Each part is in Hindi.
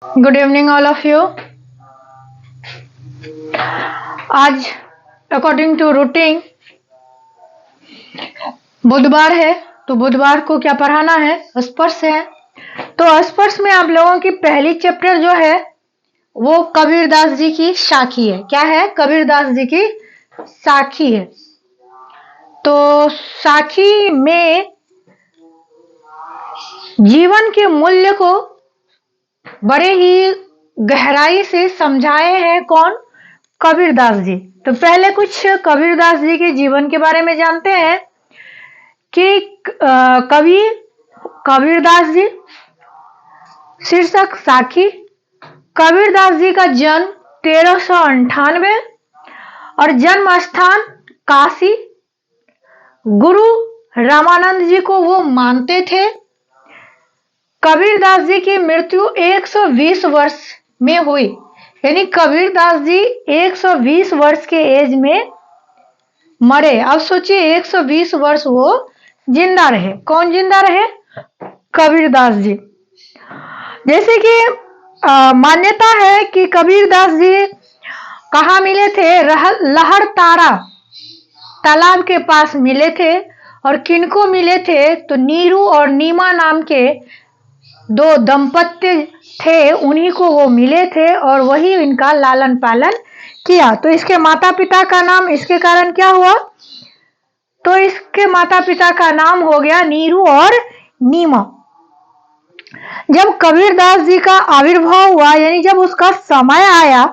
Good evening all of you. आज अकॉर्डिंग टू रूटीन बुधवार है, तो बुधवार को क्या पढ़ाना है? स्पर्श है। तो स्पर्श में आप लोगों की पहली चैप्टर जो है वो कबीरदास जी की साखी है। क्या है? कबीरदास जी की साखी है। तो साखी में जीवन के मूल्य को बड़े ही गहराई से समझाए हैं। कौन? कबीरदास जी। तो पहले कुछ कबीरदास जी के जीवन के बारे में जानते हैं कि कबीरदास जी, शीर्षक साखी। कबीरदास जी का जन्म 1398 और जन्म स्थान काशी। गुरु रामानंद जी को वो मानते थे। कबीरदास जी की मृत्यु 120 वर्ष में हुई, यानी कबीरदास जी 120 वर्ष के एज में मरे। अब सोचिए 120 वर्ष वो जिंदा रहे। कौन जिंदा रहे? कबीरदास जी। जैसे कि मान्यता है कि कबीरदास जी कहाँ मिले थे? लहर तारा तालाब के पास मिले थे। और किनको मिले थे? तो नीरू और नीमा नाम के दो दंपत्ति थे, उन्हीं को वो मिले थे और वही इनका लालन पालन किया। तो इसके माता पिता का नाम इसके कारण क्या हुआ? तो इसके माता पिता का नाम हो गया नीरू और नीमा। जब कबीरदास जी का आविर्भाव हुआ, यानी जब उसका समय आया,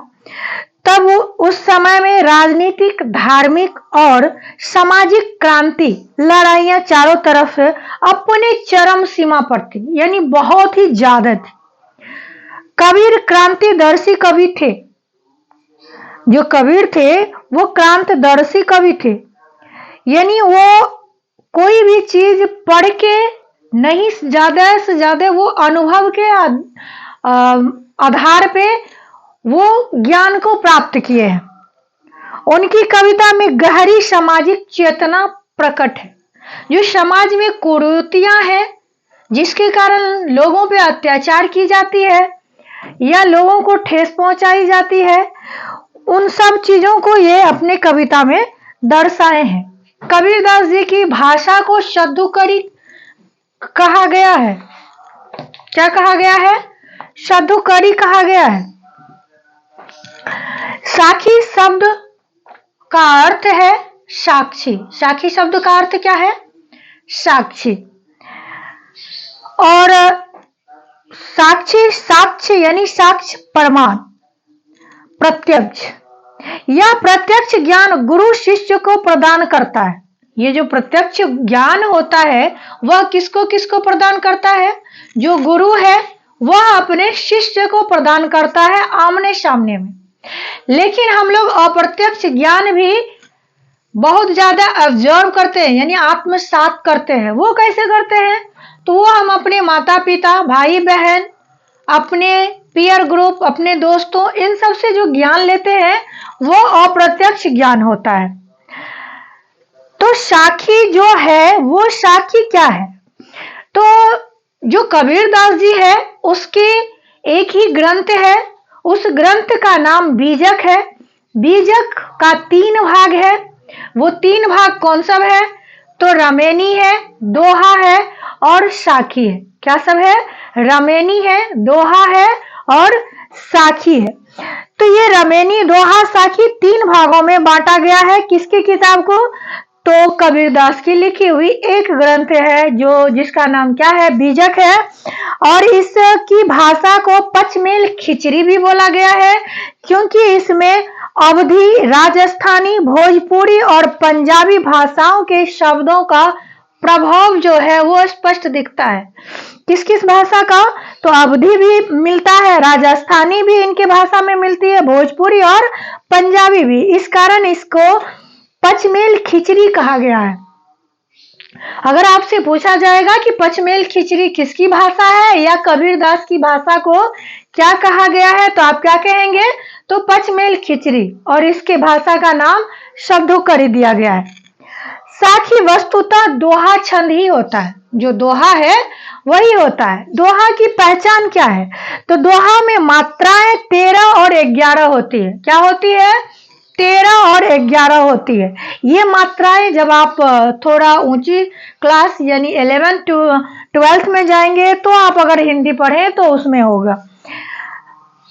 तब उस समय में राजनीतिक, धार्मिक और सामाजिक क्रांति लड़ाइयां चारों तरफ से अपने चरम सीमा पर थी, यानी बहुत ही ज्यादा थी। कबीर क्रांतिदर्शी कवि थे। जो कबीर थे वो क्रांतिदर्शी कवि थे, यानी वो कोई भी चीज पढ़ के नहीं, ज्यादा से ज्यादा वो अनुभव के आधार पे वो ज्ञान को प्राप्त किए हैं। उनकी कविता में गहरी सामाजिक चेतना प्रकट है। जो समाज में कुरीतियां हैं, जिसके कारण लोगों पे अत्याचार की जाती है या लोगों को ठेस पहुंचाई जाती है, उन सब चीजों को ये अपने कविता में दर्शाए हैं। कबीरदास जी की भाषा को शब्दुकरी कहा गया है। क्या कहा गया है? शब्दुकरी कहा गया है। साखी शब्द का अर्थ है साक्षी। साखी शब्द का अर्थ क्या है? साक्षी। और साक्षी, साक्ष्य यानी साक्ष्य, प्रमाण, प्रत्यक्ष। यह प्रत्यक्ष ज्ञान गुरु शिष्य को प्रदान करता है। ये जो प्रत्यक्ष ज्ञान होता है वह किसको किसको प्रदान करता है? जो गुरु है वह अपने शिष्य को प्रदान करता है आमने सामने में। लेकिन हम लोग अप्रत्यक्ष ज्ञान भी बहुत ज्यादा ऑब्जर्व करते हैं, यानी आत्मसात करते हैं। वो कैसे करते हैं? तो वो हम अपने माता पिता, भाई बहन, अपने पीयर ग्रुप, अपने दोस्तों, इन सब से जो ज्ञान लेते हैं वो अप्रत्यक्ष ज्ञान होता है। तो साखी जो है वो साखी क्या है? तो जो कबीरदास जी है उसके एक ही ग्रंथ है। उस ग्रंथ का नाम बीजक है। बीजक का 3 भाग है। वो 3 भाग कौन सब है? तो रमेनी है, दोहा है और साखी है। क्या सब है? रमेनी है, दोहा है और साखी है। तो ये रमेनी, दोहा, साखी 3 भागों में बांटा गया है। किसकी किताब को? तो कबीरदास की लिखी हुई एक ग्रंथ है जो जिसका नाम क्या है? बीजक है। और इसकी भाषा को पचमेल खिचड़ी भी बोला गया है, क्योंकि इसमें अवधी, राजस्थानी, भोजपुरी और पंजाबी भाषाओं के शब्दों का प्रभाव जो है वो स्पष्ट दिखता है। किस किस भाषा का? तो अवधी भी मिलता है, राजस्थानी भी इनके भाषा में मिलती है, भोजपुरी और पंजाबी भी। इस कारण इसको पचमेल खिचड़ी कहा गया है। अगर आपसे पूछा जाएगा कि पचमेल खिचड़ी किसकी भाषा है या कबीरदास की भाषा को क्या कहा गया है, तो आप क्या कहेंगे? तो पचमेल खिचड़ी, और इसके भाषा का नाम शब्दोकरी दिया गया है। साखी वस्तुतः दोहा छंद ही होता है। जो दोहा है वही होता है। दोहा की पहचान क्या है? तो दोहा में मात्राएं 13 और 11 होती है। क्या होती है? 13 और 11 होती है। ये मात्राएं जब आप थोड़ा ऊंची क्लास यानी 11 टू 12 में जाएंगे तो आप अगर हिंदी पढ़ें तो उसमें होगा।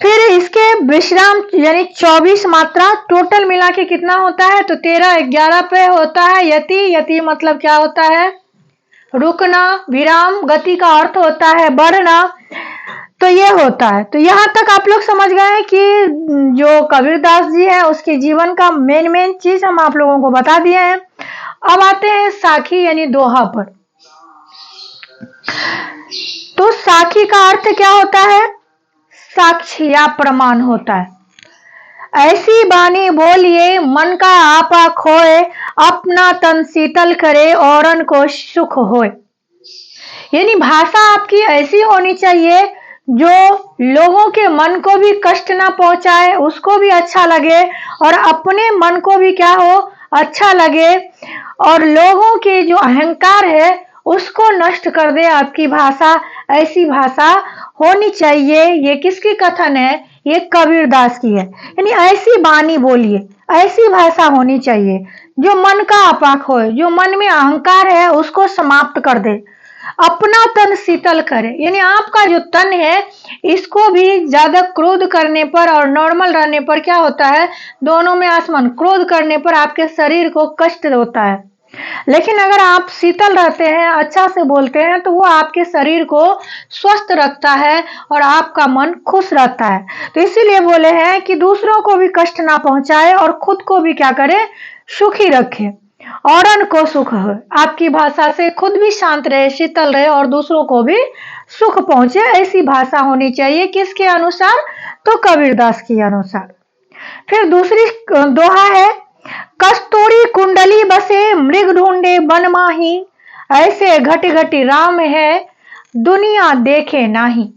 फिर इसके विश्राम यानी 24 मात्रा टोटल मिला के कितना होता है? तो 13 11 पे होता है यति। यति मतलब क्या होता है? रुकना। विराम गति का अर्थ होता है बढ़ना। तो ये होता है। तो यहाँ तक आप लोग समझ गए कि जो कबीरदास जी है उसके जीवन का मेन चीज हम आप लोगों को बता दिए हैं। अब आते हैं साखी यानी दोहा पर। तो साखी का अर्थ क्या होता है? साक्ष्य या प्रमाण होता है। ऐसी बानी बोलिए मन का आपा खोए, अपना तन शीतल करे औरन को सुख होए। यानी भाषा आपकी ऐसी होनी चाहिए जो लोगों के मन को भी कष्ट ना पहुंचाए, उसको भी अच्छा लगे और अपने मन को भी क्या हो? अच्छा लगे और लोगों के जो अहंकार है उसको नष्ट कर दे। आपकी भाषा ऐसी भाषा होनी चाहिए। ये किसकी कथन है? ये कबीरदास की है। यानी ऐसी बानी बोलिए, ऐसी भाषा होनी चाहिए जो मन का अपाक हो, जो मन में अहंकार है उसको समाप्त कर दे, अपना तन शीतल करे। यानी आपका जो तन है इसको भी ज्यादा क्रोध करने पर और नॉर्मल रहने पर क्या होता है? दोनों में आसमान। क्रोध करने पर आपके शरीर को कष्ट होता है, लेकिन अगर आप शीतल रहते हैं, अच्छा से बोलते हैं तो वो आपके शरीर को स्वस्थ रखता है और आपका मन खुश रहता है। तो इसीलिए बोले हैं कि दूसरों को भी कष्ट ना पहुंचाए और खुद को भी क्या करे? सुखी रखे, औरन को सुख हो। आपकी भाषा से खुद भी शांत रहे, शीतल रहे और दूसरों को भी सुख पहुंचे। ऐसी भाषा होनी चाहिए। किसके अनुसार? तो कबीरदास के अनुसार। फिर दूसरी दोहा है, कस्तूरी कुंडली बसे मृग ढूंढे वन माही, ऐसे घट घटी राम है दुनिया देखे नाही।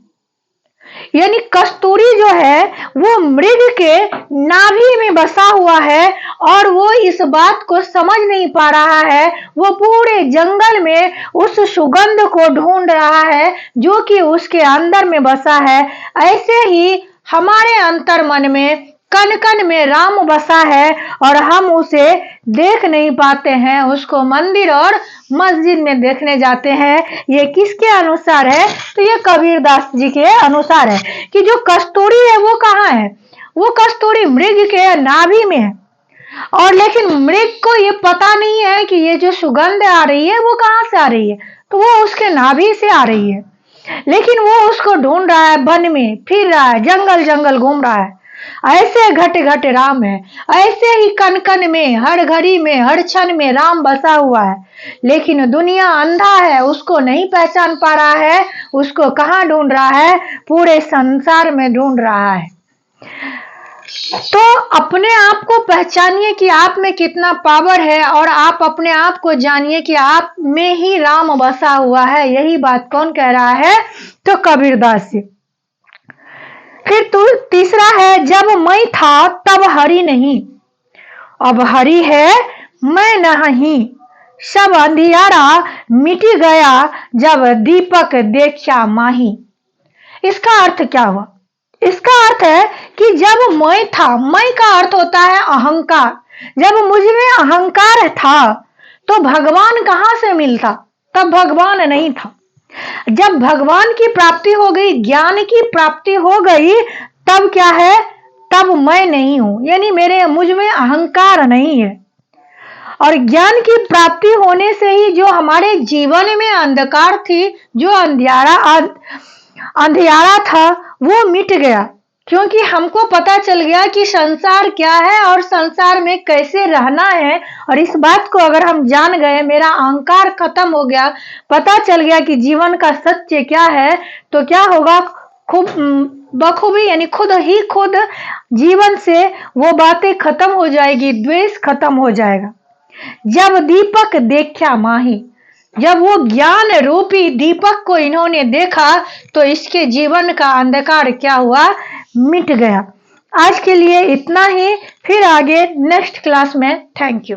यानी कस्तूरी जो है वो मृग के नाभि में बसा हुआ है और वो इस बात को समझ नहीं पा रहा है। वो पूरे जंगल में उस सुगंध को ढूंढ रहा है जो कि उसके अंदर में बसा है। ऐसे ही हमारे अंतर मन में कण कण में राम बसा है और हम उसे देख नहीं पाते हैं। उसको मंदिर और मस्जिद में देखने जाते हैं। ये किसके अनुसार है? तो ये कबीरदास जी के अनुसार है कि जो कस्तूरी है वो कहाँ है? वो कस्तूरी मृग के नाभि में है और लेकिन मृग को ये पता नहीं है कि ये जो सुगंध आ रही है वो कहाँ से आ रही है। तो वो उसके नाभि से आ रही है, लेकिन वो उसको ढूंढ रहा है, वन में फिर रहा है, जंगल जंगल घूम रहा है। ऐसे घट घट राम है। ऐसे ही कण कण में, हर घड़ी में, हर क्षण में राम बसा हुआ है, लेकिन दुनिया अंधा है, उसको नहीं पहचान पा रहा है। उसको कहाँ ढूंढ रहा है? पूरे संसार में ढूंढ रहा है। तो अपने आप को पहचानिए कि आप में कितना पावर है और आप अपने आप को जानिए कि आप में ही राम बसा हुआ है। यही बात कौन कह रहा है? तो कबीरदास जी। फिर तीसरा है, जब मैं था तब हरि नहीं, अब हरि है मैं नहीं, सब अंधियारा मिट गया जब दीपक देखा माही। इसका अर्थ क्या हुआ? इसका अर्थ है कि जब मैं था, मैं का अर्थ होता है अहंकार। जब मुझ में अहंकार था तो भगवान कहाँ से मिलता? तब भगवान नहीं था। जब भगवान की प्राप्ति हो गई, ज्ञान की प्राप्ति हो गई, तब क्या है? तब मैं नहीं हूं, यानी मुझ में अहंकार नहीं है। और ज्ञान की प्राप्ति होने से ही जो हमारे जीवन में अंधकार थी, जो अंधियारा था, वो मिट गया, क्योंकि हमको पता चल गया कि संसार क्या है और संसार में कैसे रहना है। और इस बात को अगर हम जान गए, मेरा अहंकार खत्म हो गया, पता चल गया कि जीवन का सत्य क्या है, तो क्या होगा? खूब बखूबी यानी खुद ही खुद जीवन से वो बातें खत्म हो जाएगी, द्वेष खत्म हो जाएगा। जब दीपक देखा माही, जब वो ज्ञान रूपी दीपक को इन्होंने देखा तो इसके जीवन का अंधकार क्या हुआ? मिट गया। आज के लिए इतना ही, फिर आगे नेक्स्ट क्लास में। Thank you.